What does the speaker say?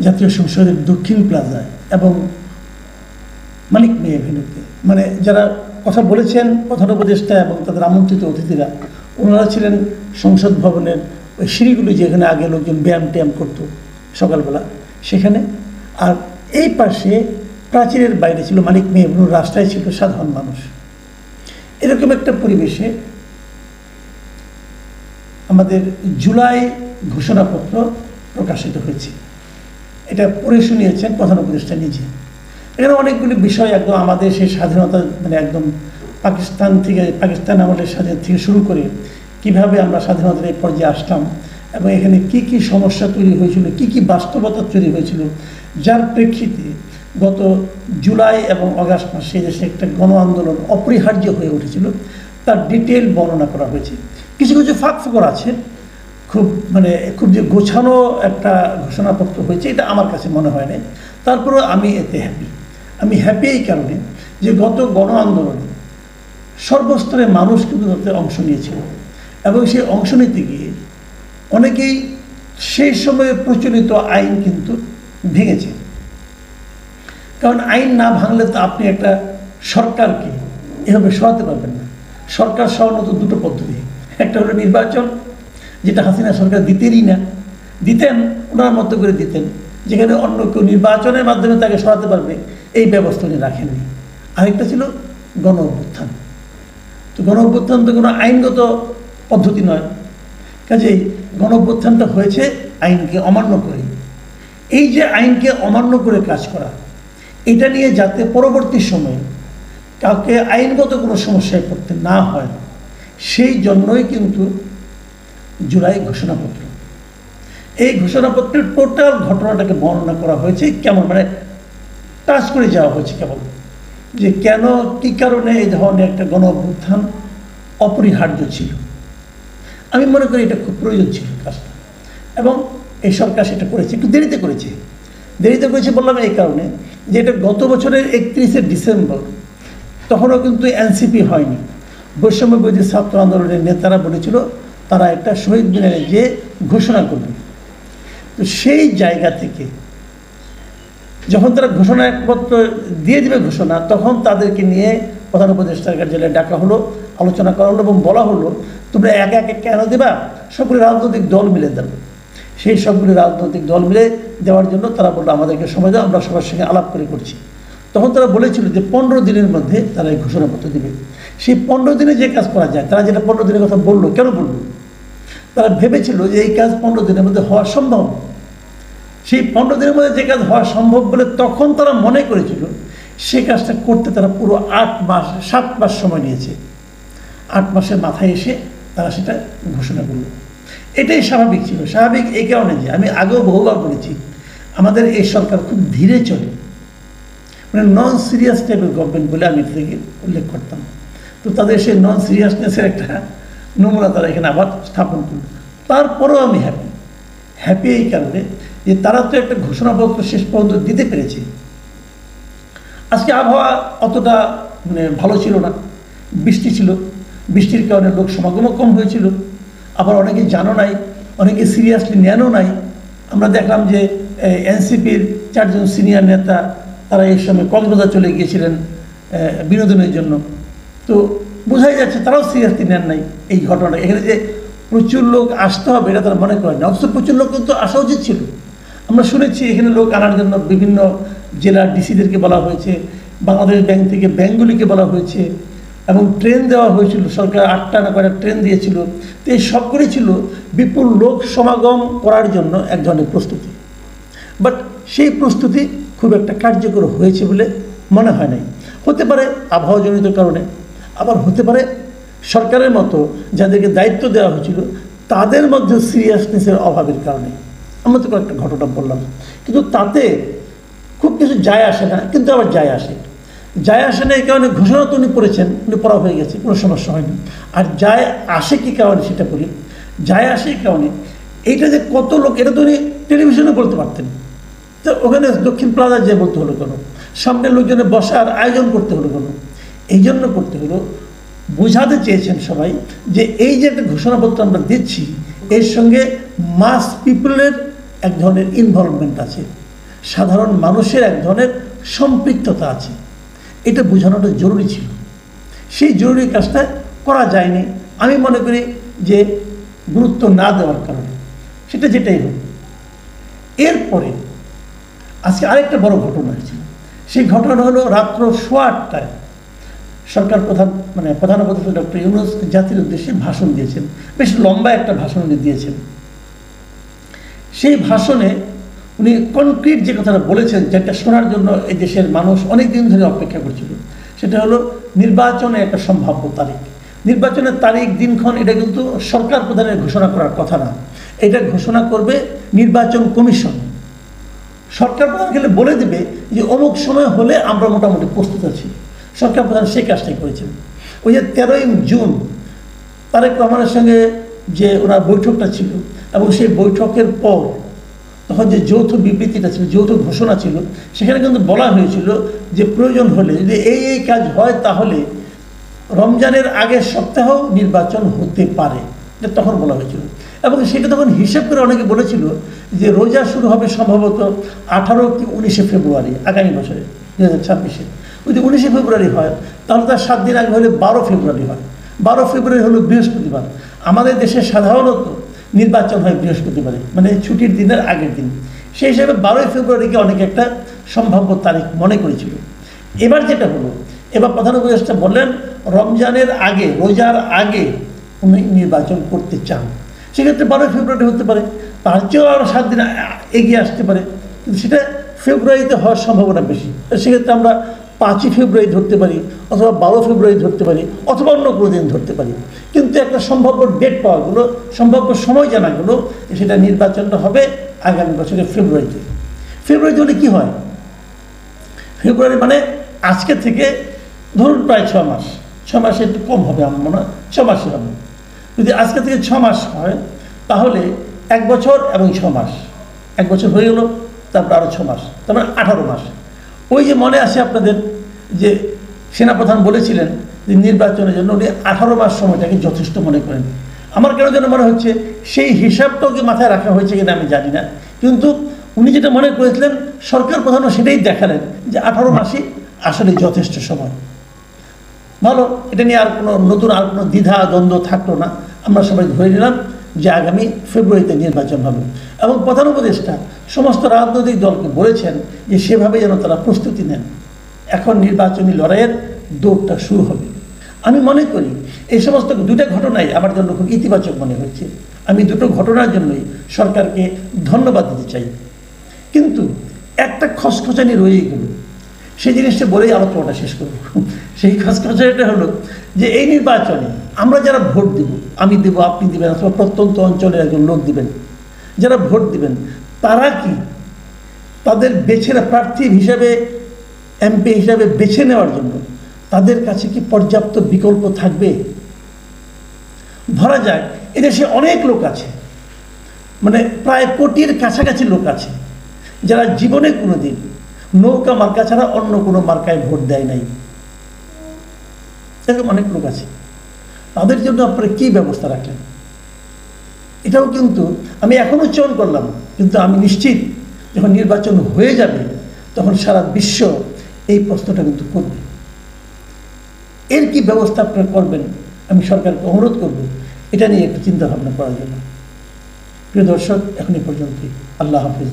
জাতীয় সংসদের দক্ষিণ প্লাজায় এবং মানিক মিয়া এভিনিউতে, মানে যারা কথা বলেছেন প্রধান উপদেষ্টা এবং তাদের আমন্ত্রিত অতিথিরা, ওনারা ছিলেন সংসদ ভবনের ওই সিঁড়িগুলি যেখানে আগে লোকজন ব্যায়াম ট্যায়াম করতো সকালবেলা সেখানে। আর এই পাশে প্রাচীরের বাইরে ছিল মানিক মিয়া এভিনিউ, রাস্তায় ছিল সাধারণ মানুষ। এরকম একটা পরিবেশে আমাদের জুলাই ঘোষণাপত্র প্রকাশিত হয়েছে। এটা পড়ে শুনিয়েছেন প্রধান উপদেষ্টা নিজে। এখানে অনেকগুলি বিষয় একদম আমাদের সেই স্বাধীনতা, মানে একদম পাকিস্তান আমলের স্বাধীনতা থেকে শুরু করে কিভাবে আমরা স্বাধীনতার এই পর্যায়ে আসলাম এবং এখানে কি কি সমস্যা তৈরি হয়েছিল, কি কি বাস্তবতা তৈরি হয়েছিল, যার প্রেক্ষিতে গত জুলাই এবং আগস্ট মাসে দেশে একটা গণ আন্দোলন অপরিহার্য হয়ে উঠেছিল, তার ডিটেল বর্ণনা করা হয়েছে। কিছু কিছু ফাঁক ফোকর আছে, খুব যে গোছানো একটা ঘোষণাপত্র হয়েছে এটা আমার কাছে মনে হয় না। তারপরেও আমি এতে আমি হ্যাপি এই কারণে যে গত গণ আন্দোলনে সর্বস্তরে মানুষ কিন্তু তাতে অংশ নিয়েছিল এবং সেই অংশ নিতে গিয়ে অনেকেই সেই সময়ে প্রচলিত আইন কিন্তু ভেঙেছে। কারণ আইন না ভাঙলে তো আপনি একটা সরকারকে এভাবে সরাতে পারবেন না। সরকার সরানো তো দুটো পদ্ধতি, একটা হলো নির্বাচন, যেটা হাসিনা সরকার দিতেন ওনার মতো করে দিতেন, যেখানে অন্য কেউ নির্বাচনের মাধ্যমে তাকে সরাতে পারবে এই ব্যবস্থা উনি রাখেননি। আরেকটা ছিল গণ অভ্যুত্থান। তো গণ অভ্যুত্থান তো কোনো আইনগত পদ্ধতি নয়, কাজেই গণ অভ্যুত্থানটা হয়েছে আইনকে অমান্য করে। এই যে আইনকে অমান্য করে কাজ করা, এটা নিয়ে যাতে পরবর্তী সময়ে কাউকে আইনগত কোনো সমস্যায় পড়তে না হয়, সেই জন্যই কিন্তু জুলাই ঘোষণাপত্র। এই ঘোষণাপত্রের টোটাল ঘটনাটাকে বর্ণনা করা হয়েছে, কেমন মানে টাচ করে যাওয়া হয়েছে কেবল, যে কেন কী কারণে এই ধরনের একটা গণ অভ্যুত্থান অপরিহার্য ছিল। আমি মনে করি এটা খুব প্রয়োজন ছিল কাজটা, এবং এই সরকার সেটা করেছে। একটু দেরিতে করেছে বললাম এই কারণে যে এটা গত বছরের 31শে ডিসেম্বর, তখনও কিন্তু এনসিপি হয়নি। বৈষম্য বিরোধী ছাত্র আন্দোলনের নেতারা বলেছিল তারা একটা শহীদ মিনারে যে ঘোষণা করবে। তো সেই জায়গা থেকে যখন তারা ঘোষণাপত্র দিয়ে দেবে ঘোষণা, তখন তাদেরকে নিয়ে প্রধান উপদেষ্টার কার্যালয়ে ডাকা হলো, আলোচনা করা হলো এবং বলা হলো তোমরা একে একে কেন দেবা, সবগুলি রাজনৈতিক দল মিলে দেবে। সেই সবগুলি রাজনৈতিক দল মিলে দেওয়ার জন্য তারা বললো আমাদেরকে সময় দাও, আমরা সবার সঙ্গে আলাপ করছি। তখন তারা বলেছিল যে 15 দিনের মধ্যে তারা এই ঘোষণাপত্র দেবে। সেই 15 দিনে যে কাজ করা যায়, তারা যেটা 15 দিনের কথা বললো, কেন বললো? তারা ভেবেছিল যে এই কাজ 15 দিনের মধ্যে হওয়া সম্ভব। সেই 15 দিনের মধ্যে যে কাজ হওয়া সম্ভব বলে তখন তারা মনে করেছিল, সেই কাজটা করতে তারা পুরো 7 মাস সময় নিয়েছে। 8 মাসের মাথায় এসে তারা সেটা ঘোষণা করল। এটাই স্বাভাবিক ছিল। স্বাভাবিক এই কারণে যে আমি আগেও বহুবার বলেছি, আমাদের এই সরকার খুব ধীরে চলে, মানে নন সিরিয়াস টাইপের গভর্নমেন্ট বলে আমি থেকে উল্লেখ করতাম। তো তাদের সেই নন সিরিয়াসনেসের একটা নমুনা তারা এখানে আবার স্থাপন করল। তারপরেও আমি হ্যাপি এই কারণে যে তারা তো একটা ঘোষণাপত্র শেষ পর্যন্ত দিতে পেরেছে। আজকে আবহাওয়া অতটা মানে ভালো ছিল না, বৃষ্টি ছিল, বৃষ্টির কারণে লোক সমাগমও কম হয়েছিল। আবার অনেকে জানো নাই, অনেকে সিরিয়াসলি নেনও নাই। আমরা দেখলাম যে এনসিপির 4 জন সিনিয়র নেতা তারা এই সময় কক্সবাজার চলে গিয়েছিলেন বিনোদনের জন্য। তো বোঝাই যাচ্ছে তারাও সিরিয়াসলি নেন নাই এই ঘটনা। এখানে যে প্রচুর লোক আসতে হবে এটা তারা মনে করেন না, অথচ প্রচুর লোক কিন্তু আসা উচিত ছিল। আমরা শুনেছি এখানে লোক আনার জন্য বিভিন্ন জেলার ডিসিদেরকে বলা হয়েছে, বাংলাদেশ ব্যাংক থেকে ব্যাংকগুলিকে বলা হয়েছে, এবং ট্রেন দেওয়া হয়েছিল, সরকার 8টা না কয়টা ট্রেন দিয়েছিল। তো এই সবগুলি ছিল বিপুল লোক সমাগম করার জন্য এক ধরনের প্রস্তুতি। বাট সেই প্রস্তুতি খুব একটা কার্যকর হয়েছে বলে মনে হয় নাই। হতে পারে আবহাওয়াজনিত কারণে, আবার হতে পারে সরকারের মতো যাদেরকে দায়িত্ব দেওয়া হয়েছিল তাদের মধ্যে সিরিয়াসনেসের অভাবের কারণে। আমরা তো কয়েকটা ঘটনা বললাম, কিন্তু তাতে খুব কিছু যায় আসে না, কিন্তু আবার যায় আসে না এই কারণে ঘোষণা তো উনি করেছেন, উনি পড়া হয়ে গেছে, কোনো সমস্যা হয়নি। আর যায় আসে কী কারণে সেটা বলি। যায় আসে এই কারণে এইটা যে কত লোক, এটা তো উনি টেলিভিশনে বলতে পারতেন, তো ওখানে দক্ষিণ প্লাজা যে বলতে হলো কেন, সামনে লোকজনে বসার আয়োজন করতে হলো কেন? এই জন্য করতে হলো বোঝাতে চেয়েছেন সবাই যে এই যে একটা ঘোষণাপত্র আমরা দিচ্ছি এর সঙ্গে মাস পিপলের এক ধরনের ইনভলভমেন্ট আছে। সাধারণ মানুষের এক ধরনের সম্পৃক্ততা আছে, এটা বোঝানোটা জরুরি ছিল। সেই জরুরি কাজটা করা যায়নি, আমি মনে করি যে গুরুত্ব না দেওয়ার কারণে। সেটা যেটাই হোক, এরপরে আজকে আরেকটা বড় ঘটনা হয়েছিল। সেই ঘটনা হলো রাত্র 8:15টায় সরকার প্রধান উপদেষ্টা ডক্টর ইউনূস জাতির উদ্দেশ্যে ভাষণ দিয়েছেন। বেশ লম্বা একটা ভাষণ উনি দিয়েছেন। সেই ভাষণে উনি কনক্রিট যে কথাটা বলেছেন, যেটা শোনার জন্য এই দেশের মানুষ অনেক দিন ধরে অপেক্ষা করছিল, সেটা হলো নির্বাচনে একটা সম্ভাব্য তারিখ। নির্বাচনের তারিখ দিনক্ষণ এটা কিন্তু সরকার প্রধানের ঘোষণা করার কথা না, এটা ঘোষণা করবে নির্বাচন কমিশন। সরকার প্রধান গেলে বলে দেবে যে অমুক সময় হলে আমরা মোটামুটি প্রস্তুত আছি। সরকার প্রধান সেই কাজটাই করেছেন। ওই যে 13ই জুন তারেক রহমানের সঙ্গে যে ওনার বৈঠকটা ছিল, এবং সেই বৈঠকের পর তখন যে যৌথ বিবৃতিটা ছিল, যৌথ ঘোষণা ছিল, সেখানে কিন্তু বলা হয়েছিল যে প্রয়োজন হলে যদি এই কাজ হয় তাহলে রমজানের আগের সপ্তাহ নির্বাচন হতে পারে, এটা তখন বলা হয়েছিল। এবং সেটা তখন হিসেব করে অনেকে বলেছিল যে রোজা শুরু হবে সম্ভবত 18 কি 19 ফেব্রুয়ারি আগামী বছরে 2026-এ। যদি 19 ফেব্রুয়ারি হয় তাহলে তার 7 দিন আগে হলে 12 ফেব্রুয়ারি হয়। 12 ফেব্রুয়ারি হলো বৃহস্পতিবার। আমাদের দেশে সাধারণত নির্বাচন হয় বৃহস্পতিবারে, মানে ছুটির দিনের আগের দিন। সেই হিসাবে 12 ফেব্রুয়ারিকে অনেকে একটা সম্ভাব্য তারিখ মনে করেছিল। এবার যেটা হলো, এবার প্রধান উপদেষ্টা বললেন রমজানের আগে, রোজার আগে উনি নির্বাচন করতে চান। সেক্ষেত্রে 12 ফেব্রুয়ারি হতে পারে, তার চেয়েও আরও 7 দিন এগিয়ে আসতে পারে, কিন্তু সেটা ফেব্রুয়ারিতে হওয়ার সম্ভাবনা বেশি। সেক্ষেত্রে আমরা 5ই ফেব্রুয়ারি ধরতে পারি, অথবা 12 ফেব্রুয়ারি ধরতে পারি, অথবা অন্য কোনো দিন ধরতে পারি। কিন্তু একটা সম্ভাব্য ডেট পাওয়া গেলো, সম্ভাব্য সময় জানা গেলো, সেটা নির্বাচনটা হবে আগামী বছরের ফেব্রুয়ারিতে। ফেব্রুয়ারিতে হলে কী হয়, ফেব্রুয়ারি মানে আজকে থেকে ধরুন প্রায় 6 মাস, 6 মাসে একটু কম হবে আমার মনে হয়, 6 মাসই হবে। যদি আজকে থেকে 6 মাস হয় তাহলে 1 বছর এবং 6 মাস, 1 বছর হয়ে গেল, তারপর আরও 6 মাস, তারপরে 18 মাস। ওই যে মনে আছে আপনাদের যে সেনাপ্রধান বলেছিলেন যে নির্বাচনের জন্য উনি 18 মাস সময়টাকে যথেষ্ট মনে করেন। আমার কেন যেন মনে হচ্ছে সেই হিসাবটাও কি মাথায় রাখা হয়েছে কিনা আমি জানি না, কিন্তু উনি যেটা মনে করেছিলেন সরকার প্রধানও সেটাই দেখালেন যে 18 মাসই আসলে যথেষ্ট সময়। ভালো, এটা নিয়ে আর কোনো নতুন আর কোনো দ্বিধা দ্বন্দ্ব থাকলো না। আমরা সবাই ধরে নিলাম যে আগামী ফেব্রুয়ারিতে নির্বাচন হবে, এবং প্রধান উপদেষ্টা সমস্ত রাজনৈতিক দলকে বলেছেন যে সেভাবে যেন তারা প্রস্তুতি নেন। এখন নির্বাচনী লড়াইয়ের দৌড়টা শুরু হবে। আমি মনে করি এই সমস্ত দুটো ঘটনাই আমার জন্য খুব ইতিবাচক মনে হচ্ছে। আমি দুটো ঘটনার জন্যই সরকারকে ধন্যবাদ দিতে চাই। কিন্তু একটা খসখসানি রয়েই গেল, সেই জিনিসটা বলেই আলোচনাটা শেষ করব। সেই খসখসানিটা হলো যে এই নির্বাচনে আমরা যারা ভোট দিব, আমি দেব, আপনি দেবেন, অথবা প্রত্যন্ত অঞ্চলের একজন লোক দিবেন, যারা ভোট দিবেন তারা কি তাদের বেছেরা প্রার্থী হিসাবে, এমপি হিসাবে বেছে নেওয়ার জন্য তাদের কাছে কি পর্যাপ্ত বিকল্প থাকবে? ধরা যায় এদেশে অনেক লোক আছে, মানে প্রায় কোটির কাছাকাছি লোক আছে যারা জীবনে কোনোদিন নৌকা মার্কা ছাড়া অন্য কোনো মার্কায় ভোট দেয় নাই। এরকম অনেক লোক আছে। তাদের জন্য আপনারা কী ব্যবস্থা রাখলেন? এটাও কিন্তু আমি এখনও চয়ন করলাম, কিন্তু আমি নিশ্চিত যখন নির্বাচন হয়ে যাবে তখন সারা বিশ্ব এই প্রশ্নটা কিন্তু করবে। এর কি ব্যবস্থা আপনারা করবেন আমি সরকারকে অনুরোধ করব এটা নিয়ে একটু চিন্তা ভাবনা করার জন্য। প্রিয় দর্শক, এখন এই পর্যন্তই। আল্লাহ হাফিজ।